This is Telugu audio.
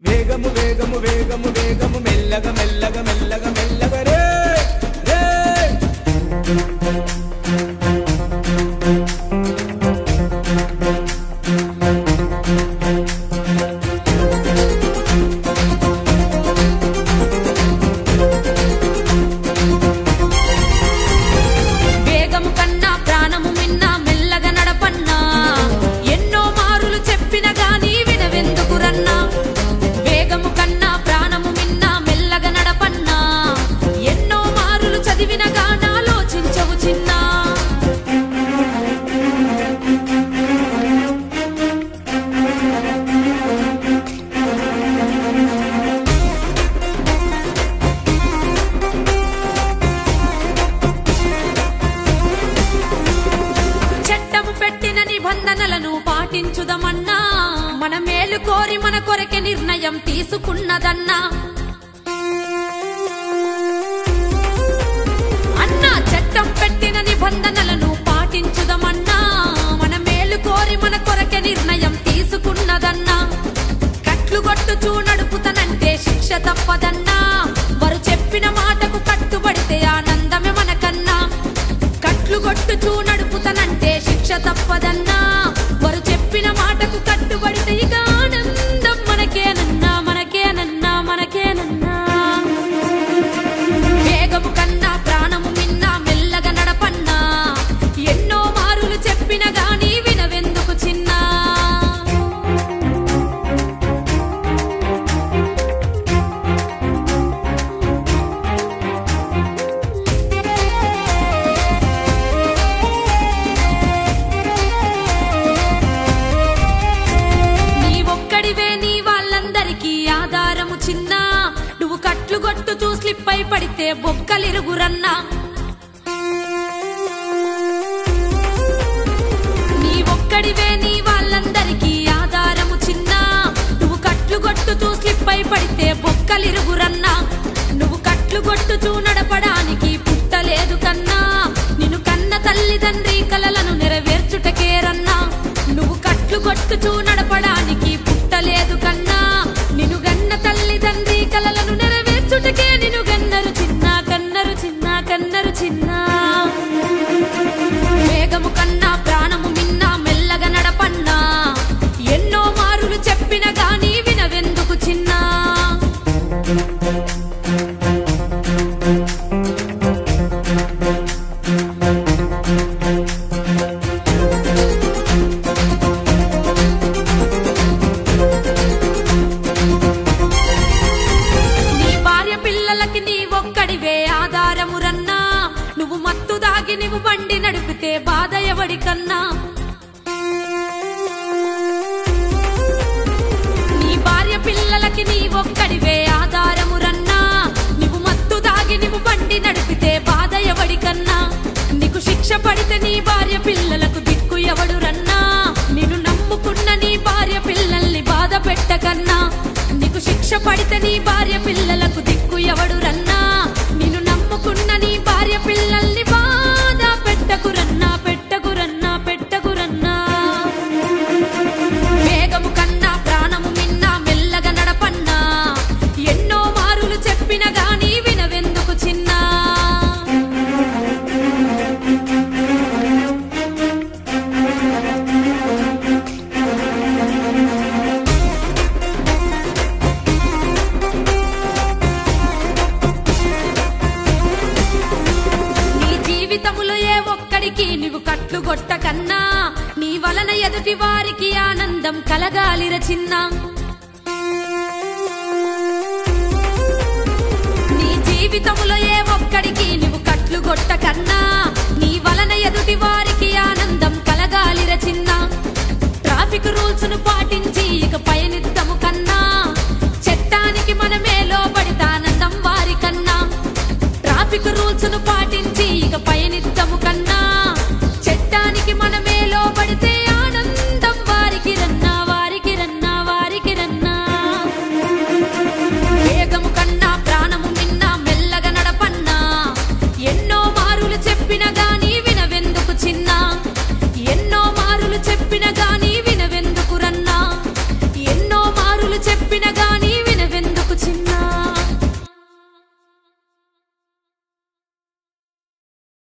వేగము వేగము వేగము వేగము మెల్లగా మెల్లగా మెల్లగా మెల్లగా రే రే వేగము కన్నా ప్రాణము మిన్నా మెల్లగా నడపన్నా ఎన్నో మారులు చెప్పిన గాని వినవెందుకు రన్నా వేగము కన్నా ప్రాణము మిన్నా మెల్లగా నడపన్నా ఎన్నో మారులు చదివిన గాని ఆలోచించవు చిన్నా చట్టము పెట్టిన నిబంధనలను పాటించుదమన్నా మన మేలు కోరి మన కొరకే నిర్ణయం తీసుకున్నదన్నా అన్నా చట్టం పెట్టిన నిబంధనలను పాటించుదమన్నా మన మేలు కోరి మన కొరకే నిర్ణయం తీసుకున్నదన్నా కట్లు కొట్టుచూ నడుపుతనంటే శిక్ష తప్పదన్నా వారు చెప్పిన మాటకు కట్టుబడితే ఆనందమే మనకన్నా కట్లు కొట్టుచూ నడుపుతనంటే శిక్ష తప్పదన్నా వారు చెప్పిన మాటకు కట్టుబడితే ఇక ఆనందం మనకేనన్నా మనకేనన్నా మనకేనన్నా వేగము కన్నా ప్రాణము మిన్నా మెల్లగా నడపన్నా ఎన్నో మారులు చెప్పిన గాని వినవెందుకు చిన్నా ఆధారము చిన్న నువ్వు కట్లు కొట్టుతూ స్లిప్ అయి పడితే బొక్కలిరుగురన్నా నీ ఒక్కడివే నీ వాళ్ళందరికీ ఆధారము చిన్న నువ్వు కట్లు కొట్టుతూ స్లిప్ అయి పడితే బొక్కలిరుగురన్నా నువ్వు కట్లు కొట్టుతూ నడపడానికి పుట్టలేదు కన్నా నిన్ను కన్న తల్లిదండ్రి కలలను నెరవేర్చుటకేరన్నా నువ్వు కట్లు కొట్టుతూ నడపడానికి పుట్టలేదు కన్నా నిన్ను గన్న తల్లిదండ్రి కలలను నెరవేర్చుటకే నిన్ను గన్నరు చిన్న కన్నరు చిన్న కన్నరు చిన్న వేగము కన్నా ప్రాణము మిన్నా మెల్లగా నడపన్నా ఎన్నో మారులు చెప్పిన గాని వినవెందుకు చిన్నా నువ్వు మత్తు దాగి నువ్వు బండి నడిపితే బాధ ఎవడికన్నా నీ భార్య పిల్లలకి నీ ఒక్కడివే ఆధారము రన్నా నువ్వు మత్తు దాగి నువ్వు బండి నడిపితే బాధ ఎవడికన్నా నీకు శిక్ష పడితే నీ భార్య పిల్లలకు దిక్కు ఎవడు రన్నా నిన్ను నమ్ముకున్న నీ భార్య పిల్లల్ని బాధ పెట్టకన్నా నీకు శిక్ష పడితే నీ భార్య పిల్లలకు దిక్కు ఎవడు రన్నా నిన్ను నమ్ముకున్న నీ భార్య పిల్లల్ని బాధ పెట్టకురన్నా పెట్టకురన్నా పెట్టకురన్నా వేగము కన్నా ప్రాణము మిన్నా మెల్లగా నడపన్నా ఎన్నో మారులు చెప్పిన గాని వినవెందుకు చిన్నా జీవితములో ఏ ఒక్కడికి నువ్వు కట్లు కొట్టకన్నా నీ వలన ఎదుటి వారికి ఆనందం కలగాలిర చిన్న నీ జీవితములో ఏ ఒక్కడికి నువ్వు కట్లు కొట్టకన్నా నీ వలన ఎదుటి వారికి ఆనందం కలగాలిర చిన్న ట్రాఫిక్ రూల్స్ ను పాటించి